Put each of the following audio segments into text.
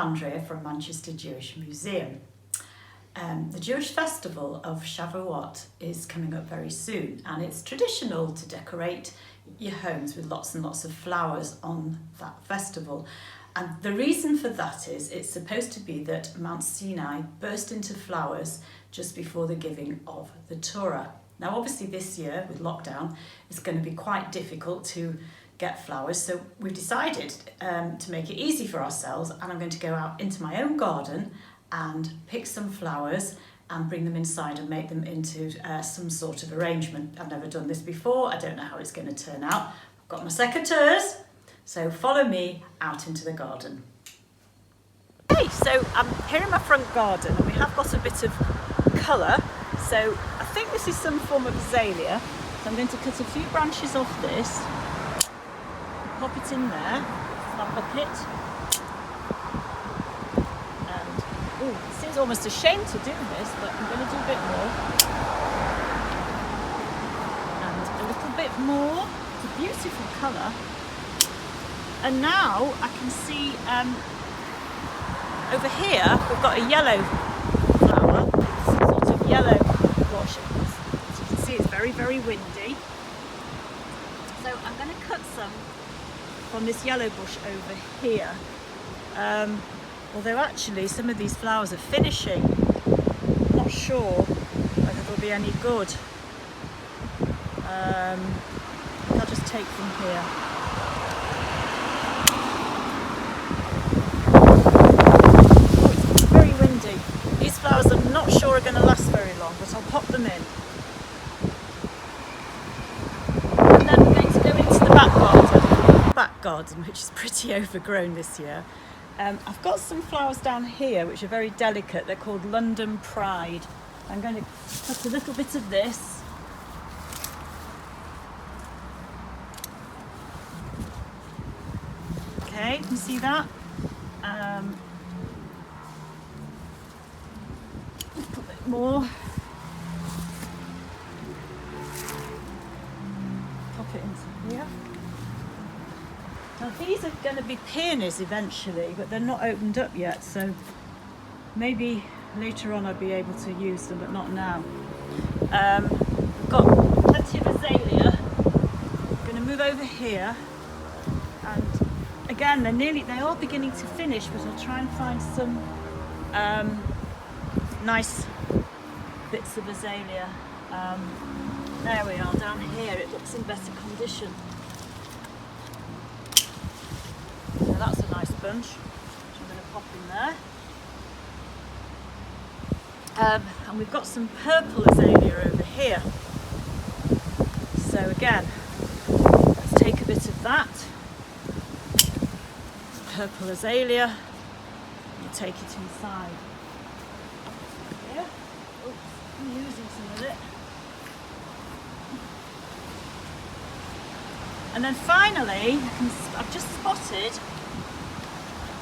Andrea from Manchester Jewish Museum. The Jewish Festival of Shavuot is coming up very soon, and it's traditional to decorate your homes with lots and lots of flowers on that festival. And the reason for that is it's supposed to be that Mount Sinai burst into flowers just before the giving of the Torah. Now obviously this year with lockdown it's going to be quite difficult to get flowers, so we've decided to make it easy for ourselves, and I'm going to go out into my own garden and pick some flowers and bring them inside and make them into some sort of arrangement. I've never done this before, I don't know how it's going to turn out. I've got my secateurs, so follow me out into the garden. Okay, so I'm here in my front garden and we have got a bit of colour, so I think this is some form of azalea. So I'm going to cut a few branches off this, pop it in there, that bucket. Ooh, it seems almost a shame to do this, but I'm going to do a bit more. And a little bit more. It's a beautiful colour. And now I can see over here we've got a yellow flower, sort of yellow bush. As you can see, it's very, very windy. So I'm going to cut some from this yellow bush over here. Although actually some of these flowers are finishing. I'm not sure whether they'll be any good. I'll just take them here. Oh, it's very windy. These flowers I'm not sure are going to last very long, but I'll pop them in. And then we're going to go into the back garden, which is pretty overgrown this year. I've got some flowers down here which are very delicate. They're called London Pride. I'm going to cut a little bit of this. Okay, you can see that. Put a bit more. Pop it into here. Now these are going to be peonies eventually, but they're not opened up yet, so maybe later on I'll be able to use them, but not now. We've got plenty of azalea. I'm going to move over here, and again they are beginning to finish, but I'll try and find some nice bits of azalea. There we are, down here it looks in better condition. So that's a nice bunch, which I'm going to pop in there. And we've got some purple azalea over here. So again, let's take a bit of that. Purple azalea, and take it inside. Here. Oops, I'm using some of it. And then finally, I've just spotted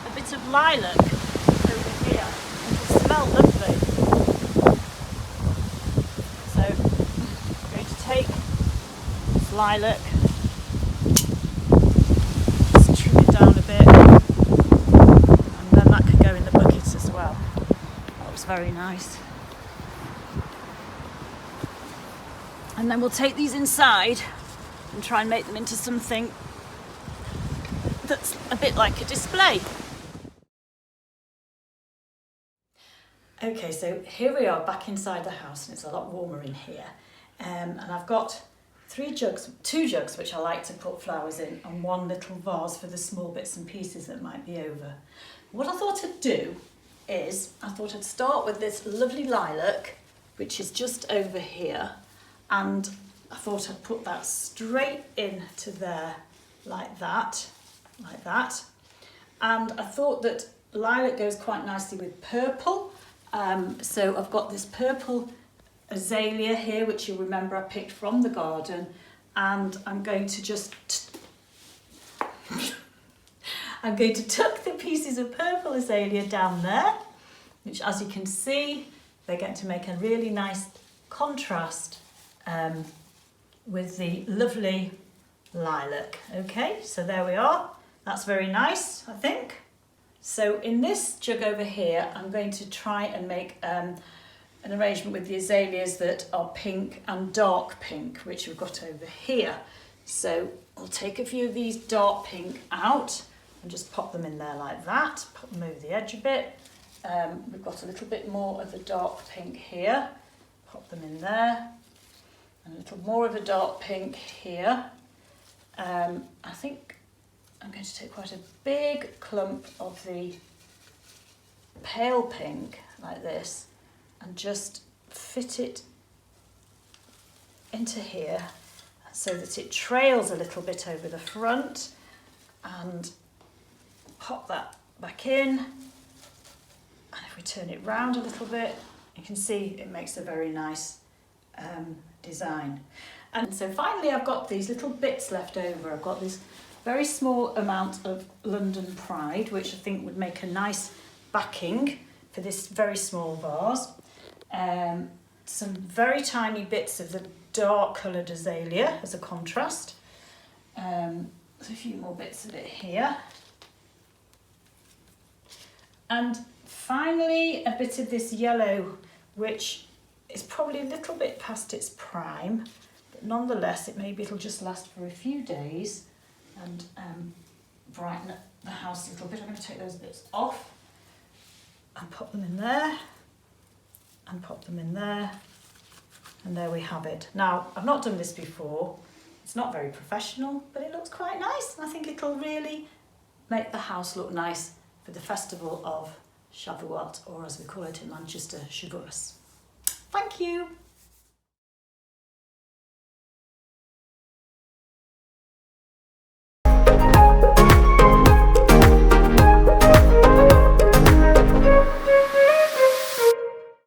a bit of lilac over here. It will smell lovely. So I'm going to take this lilac, just trim it down a bit, and then that can go in the bucket as well. That looks very nice. And then we'll take these inside and try and make them into something that's a bit like a display. Okay, so here we are back inside the house, and it's a lot warmer in here. And I've got two jugs which I like to put flowers in, and one little vase for the small bits and pieces that might be over. What I thought I'd do is, I thought I'd start with this lovely lilac, which is just over here, and I thought I'd put that straight into there like that. And I thought that lilac goes quite nicely with purple. So I've got this purple azalea here, which you'll remember I picked from the garden. And I'm going to just, I'm going to tuck the pieces of purple azalea down there, which as you can see, they're going to make a really nice contrast with the lovely lilac. Okay, so there we are. That's very nice, I think. So in this jug over here, I'm going to try and make an arrangement with the azaleas that are pink and dark pink, which we've got over here. So I'll take a few of these dark pink out and just pop them in there like that. Pop them over the edge a bit. We've got a little bit more of the dark pink here. Pop them in there. And a little more of a dark pink here. I think I'm going to take quite a big clump of the pale pink like this and just fit it into here so that it trails a little bit over the front, and pop that back in. And if we turn it round a little bit, you can see it makes a very nice design. And so finally I've got these little bits left over. I've got this very small amount of London Pride, which I think would make a nice backing for this very small vase. Some very tiny bits of the dark coloured azalea as a contrast. There's a few more bits of it here. And finally a bit of this yellow, which is probably a little bit past its prime, but nonetheless it'll just last for a few days and brighten up the house a little bit. I'm going to take those bits off and pop them in there and pop them in there, and there we have it. Now, I've not done this before, it's not very professional, but it looks quite nice, and I think it'll really make the house look nice for the festival of Shavuot, or as we call it in Manchester, Shavuos. Thank you.